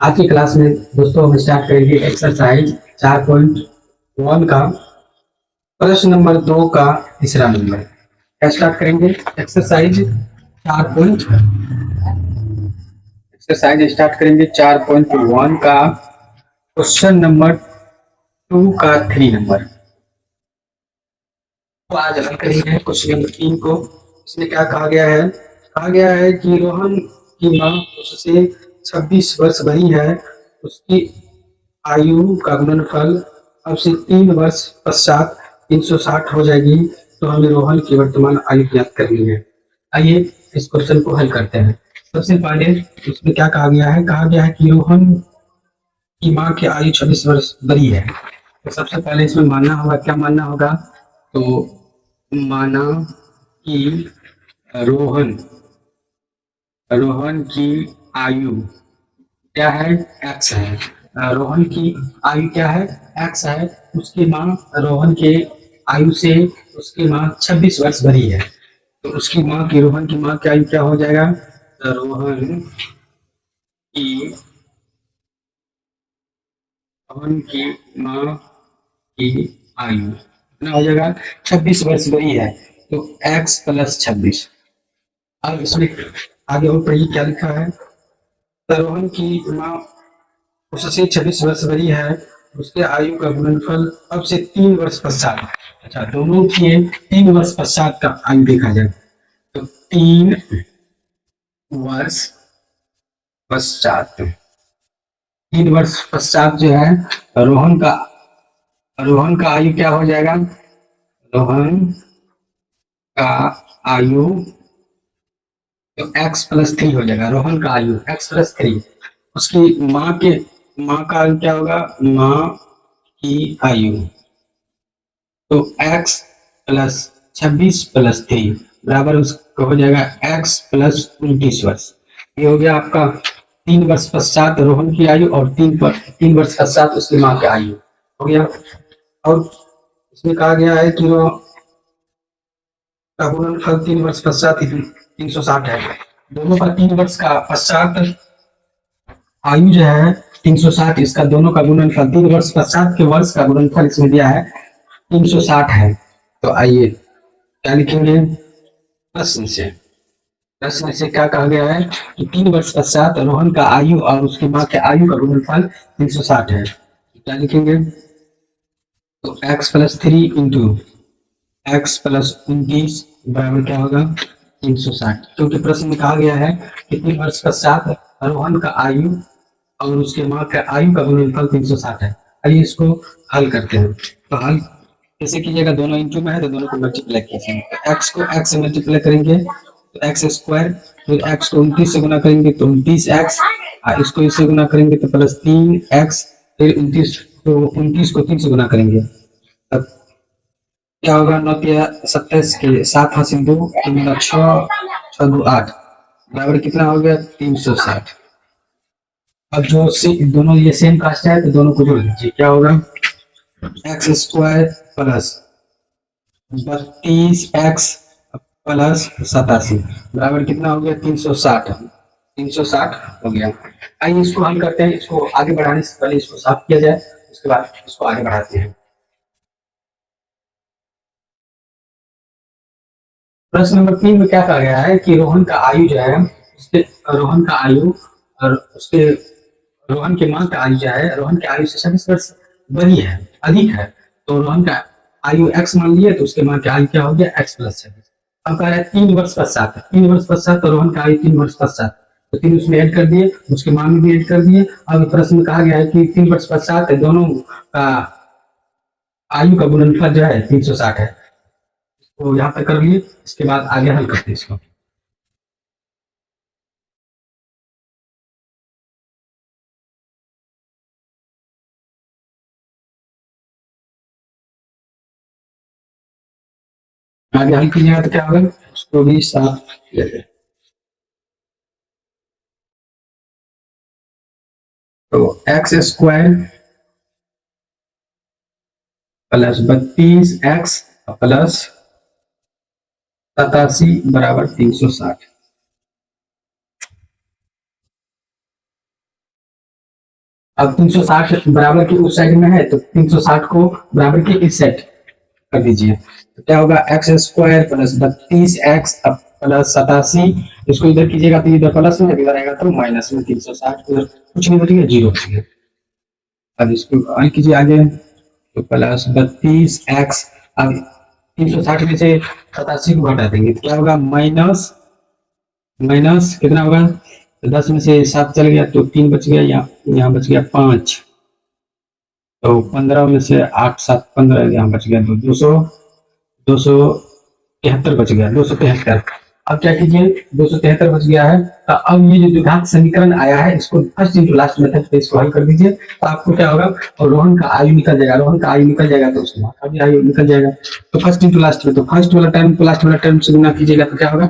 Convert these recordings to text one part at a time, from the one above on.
आज की क्लास में दोस्तों हम स्टार्ट करेंगे एक्सरसाइज 4.1 का प्रश्न नंबर 2 का तीसरा नंबर। क्या स्टार्ट करेंगे? एक्सरसाइज 4.1 का क्वेश्चन नंबर 2 का 3 नंबर। तो आज हल करेंगे क्वेश्चन नंबर 3 को। इसमें क्या कहा गया है? कहा गया है कि रोहन की माँ उससे 26 वर्ष बड़ी है, उसकी आयु का गुणनफल अब से 3 वर्ष पश्चात 360 हो जाएगी, तो हमें रोहन की वर्तमान आयु ज्ञात करनी है। आइए इस क्वेश्चन को हल करते हैं। सबसे पहले इसमें क्या कहा गया है? कहा गया है कि रोहन की माँ की आयु 26 वर्ष बड़ी है। तो सबसे पहले इसमें मानना होगा, क्या मानना होगा? तो माना कि रोहन रोहन की आयु क्या है? एक्स है। रोहन की आयु क्या है? एक्स है। उसकी माँ रोहन के आयु से उसकी माँ 26 वर्ष बड़ी है, तो उसकी माँ की रोहन की माँ की आयु क्या हो जाएगा? रोहन की रोहन की माँ की आयु कितना हो जाएगा? 26 वर्ष बड़ी है, तो एक्स प्लस 26। अब इसमें आगे और पढ़िए क्या लिखा है। रोहन की माँ उससे 26 वर्ष बड़ी है, उसके आयु का गुणनफल अब से 3 वर्ष पश्चात। अच्छा, दोनों के 3 वर्ष पश्चात का आयु देखा जाए, तो 3 वर्ष पश्चात 3 वर्ष पश्चात जो है रोहन का आयु क्या हो जाएगा? रोहन का आयु तो x+3 हो जाएगा। रोहन का आयु x+3। उसकी माँ का आयु क्या होगा? माँ की आयु तो x+26+3 बराबर उसका हो जाएगा x+29 वर्ष। ये हो गया आपका 3 वर्ष पश्चात रोहन की आयु और 3 वर्ष पश्चात उसकी माँ की आयु हो गया। और इसमें कहा गया है कि वो का गुणनफल 3 वर्ष पश्चात 360 है। दोनों का 3 वर्ष का पश्चात आयु जो है 360, इसका दोनों का गुणनफल 3 वर्ष पश्चात के वर्ष का गुणनफल इसमें दिया है 360 है। तो आइए क्या लिखेंगे प्रश्न से क्या कहा गया है कि 3 वर्ष पश्चात रोहन का आयु और उसकी माँ के आयु का गुणनफल 360 है। क्या लिखेंगे? तो x+3 इंटू x+29 बराबर क्या होगा? 360, क्योंकि प्रश्न में कहा गया है कि 3 वर्ष पश्चात रोहन का आयु और उसके माँ के आयु का गुणनफल 360 है। आइए इसको हल करते हैं। तो हल कैसे कीजिएगा? दोनों इंटू में है तो दोनों को मल्टीप्लाई कीजिए। एक्स को एक्स से मल्टीप्लाई करेंगे तो एक्स स्क्वायर, फिर एक्स को 29 से गुना करेंगे तो 29x, इसको इससे गुना करेंगे तो +3x, फिर 29 को 3 से गुना करेंगे। अब क्या होगा? 9×3 = 27 के 7 × 2 6 6 2 8 बराबर कितना हो गया? 360। अब जो दोनों ये सेम कास्ट है तो दोनों को जोड़ लीजिए। क्या होगा? x² प्लस 32x प्लस 87 बराबर कितना हो गया? 360। 360 हो गया। आइए इसको हल करते हैं। इसको आगे बढ़ाने से पहले इसको साफ किया जाए, उसके बाद इसको आगे बढ़ाते हैं। प्रश्न नंबर 3 में क्या कहा गया है कि रोहन का आयु जो है उसके रोहन का आयु और उसके रोहन की माँ का आयु जो है रोहन की आयु से 26 वर्ष बड़ी है, अधिक है। तो रोहन का आयु x मान लिए तो उसके माँ की आयु क्या हो गया? x+26। अब कह रहा है 3 वर्ष पश्चात, 3 वर्ष पश्चात तो रोहन का आयु 3 वर्ष पश्चात, तो 3 उसमें ऐड कर दिए, उसके माँ में भी ऐड कर दिए। अब प्रश्न में कहा गया है कि 3 वर्ष पश्चात दोनों का आयु का गुणनफल जो है 360 है। तो यहाँ तक कर लिए, इसके बाद आगे हल करते हैं इसको। आगे हल कीजिएगा तो क्या होगा? उसको भी साफ किया जाए। तो x² प्लस 32x प्लस 87 बराबर 360। अब 360 बराबर के उस साइड में है तो 360 को बराबर के इस साइड कर दीजिए। तो क्या होगा x square plus 32 x plus 87, इसको इधर कीजिएगा तो इधर प्लस में, इधर आएगा तो माइनस में। 360 उधर कुछ नहीं बचेगा, जीरो बचेगा। अब इसको और कीजिए आगे, तो प्लस 32 एक्स, अब 360 में से 87 को हटा देंगे तो क्या होगा माइनस, माइनस कितना होगा, तो 10 में से 7 चल गया तो 3 बच गया, यहाँ बच गया 5, तो 15 में से 8 7 15, यहाँ बच गया तो 273 बच गया, 273। अब क्या कीजिए, 273 बच गया है तो अब ये जो द्विघात समीकरण आया है इसको फर्स्ट इंटू लास्ट मेथड से इसको हल कर दीजिए तो आपको क्या होगा, और रोहन का आयु निकल जाएगा, रोहन का आयु निकल जाएगा तो उसका भी आयु निकल जाएगा। तो फर्स्ट इंटू लास्ट में, तो फर्स्ट वाला टर्म को लास्ट वाला टर्म से गुना कीजिएगा तो क्या होगा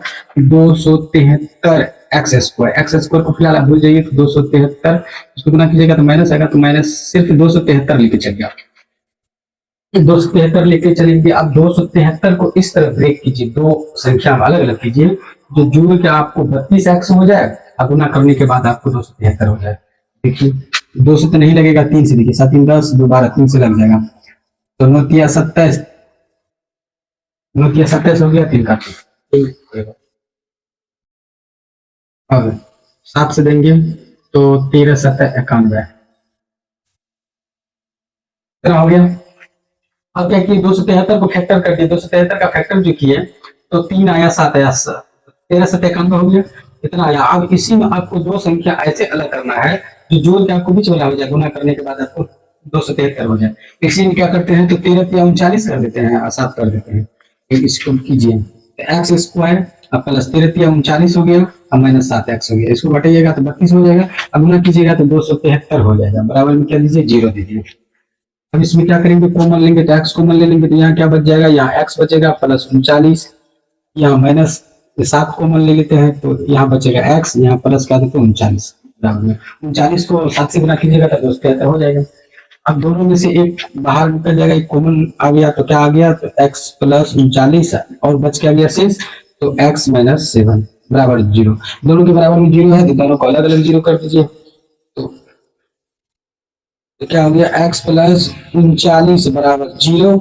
273 एक्स स्क्वायर, एक्स स्क्वायर को फिलहाल आप भूल जाइए, तो 273 इसको गुना कीजिएगा तो माइनस आएगा, तो माइनस सिर्फ 273 लेके चलिए आप, 273 लेके चलेंगे। अब 273 को इस तरह ब्रेक कीजिए, दो संख्या अलग अलग कीजिए, जो जोड़ के आपको 32 एक्स हो जाए, अब गुना करने के बाद आपको 273 हो जाए। देखिए 2 से तो नहीं लगेगा, 3 से देखिए, 7 3 10, 2 12, 3 से लग जाएगा, तो 9 तिया 27, 9 तिया 27 हो गया, 3 काटिए। अब 7 से देंगे तो 13 7 91 इतना हो गया। अब क्या किए, 273 को फैक्टर कर दिए, 273 का फैक्टर जो किए तो 3 आया 7 आया, 13 7 91 हो गया, इतना आया। अब इसी में आपको दो संख्या ऐसे अलग करना है जो जोड़ के आपको बीच वाला हो जाए, गुना करने के बाद आपको 273 हो जाए। इसी में क्या करते हैं, तो 13 या 39 कर देते हैं, 7 कर देते हैं, इसको कीजिए एक्स स्क्वायर प्लस 13 या 39 हो गया, अब माइनस 7 एक्स हो गया, इसको घटाइएगा तो 32 हो जाएगा, अब गुना कीजिएगा तो 273 हो जाएगा, बराबर में क्या दीजिए, 0 दीजिए। अब इसमें क्या करेंगे, कॉमन लेंगे तो एक्स कॉमन ले लेंगे तो यहाँ क्या बच जाएगा, यहाँ एक्स बचेगा प्लस 39, यहाँ माइनस 7 कॉमन ले लेते हैं तो यहाँ बचेगा एक्स, यहाँ प्लस क्या देते हैं 39, बराबर में 39 को 7 से गुना कीजिएगा तो 273 हो जाएगा। अब दोनों में से एक बाहर निकल जाएगा, एक कॉमन आ गया तो क्या आ गया, तो एक्स प्लस 39 और बच क्या गया शेष, तो एक्स माइनस 7 बराबर 0। दोनों के बराबर में 0 है तो दोनों को अलग अलग 0 कर दीजिए, तो क्या हो गया, एक्स प्लस 39 बराबर 0,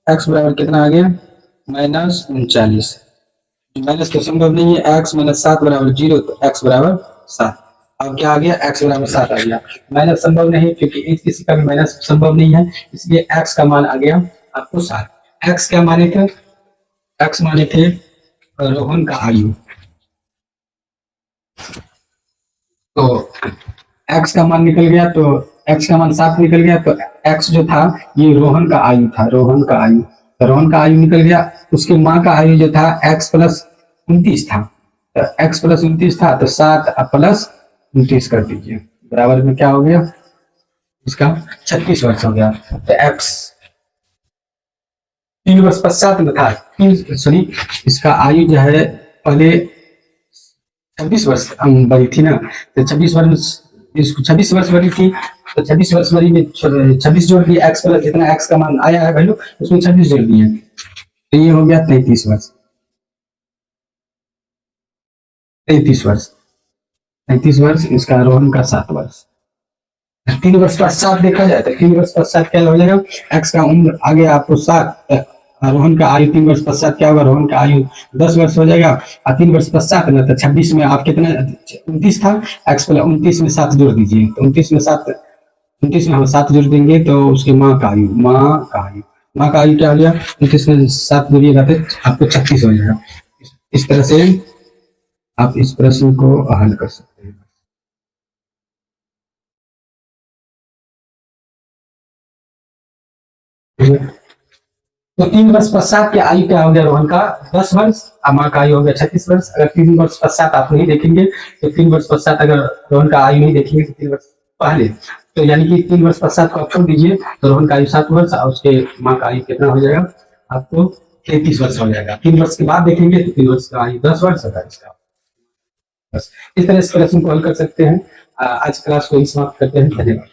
एक्स बराबर कितना आ गया माइनस 39, माइनस तो संभव नहीं है, एक्स माइनस 7 बराबर 0, तो एक्स बराबर 7। अब क्या आ गया, एक्स बराबर 7 आ गया, माइनस संभव नहीं क्योंकि किसी का भी माइनस संभव नहीं है, इसलिए एक्स का मान आ गया आपको 7। एक्स क्या माने थे, एक्स माने थे रोहन का आयु, तो एक्स का मान निकल गया, तो एक्स का मान 7 निकल गया, तो एक्स जो था ये रोहन का आयु था, रोहन का आयु, तो रोहन का आयु निकल गया, उसके माँ का आयु जो था एक्स प्लस 29 था, तो एक्स प्लस 29 था तो 7 प्लस 29 कर दीजिए, बराबर में क्या हो गया, इसका 36 वर्ष हो गया। तो एक्स 3 वर्ष पश्चात में था, सॉरी इसका आयु जो है पहले 26 वर्ष बड़ी थी ना, तो 26 वर्ष, इसको 26 वर्ष बड़ी थी, तो 26 वर्ष बड़ी में 26 जोड़ दिए, एक्स प्लस जितना एक्स का मान आया है वैल्यू उसमें 26 जोड़ दिए, तो ये हो गया 33 वर्ष, 33 वर्ष, 33 वर्ष, इसका रोहन का 7 वर्ष। 3 वर्ष पश्चात देखा जाए तो 3 वर्ष पश्चात क्या हो जाएगा, एक्स का उम्र आ गया आपको 7, रोहन का आयु 3 वर्ष पश्चात क्या होगा, रोहन का आयु 10 वर्ष हो जाएगा, और 3 वर्ष पश्चात ना तो 26 में आप कितना 29 था, एक्स प्लस 29 में 7 जोड़ दीजिए, तो 29 में 7, 29 में हम 7 जोड़ देंगे तो उसके माँ का आयु, माँ का आयु क्या हो गया, 29 में 7 जोड़िएगा तो आपको 36 हो जाएगा। इस तरह से आप इस प्रश्न को हल कर सकते हैं। तो 3 वर्ष पश्चात की आयु क्या हो गया, रोहन का 10 वर्ष, माँ का आयु हो गया 36 वर्ष। अगर 3 वर्ष पश्चात आप नहीं देखेंगे तो 3 वर्ष पश्चात अगर रोहन का आयु नहीं देखेंगे तो 3 वर्ष पहले, तो यानी कि 3 वर्ष पश्चात को आप छोड़ दीजिए तो रोहन का आयु 7 वर्ष और उसके माँ का आयु कितना हो जाएगा, आपको 33 वर्ष हो जाएगा। 3 वर्ष के बाद देखेंगे तो 3 वर्ष का आयु 10 वर्ष होगा इसका। बस इस तरह इस प्रश्न को हल कर सकते हैं। आज क्लास को समाप्त करते हैं, धन्यवाद।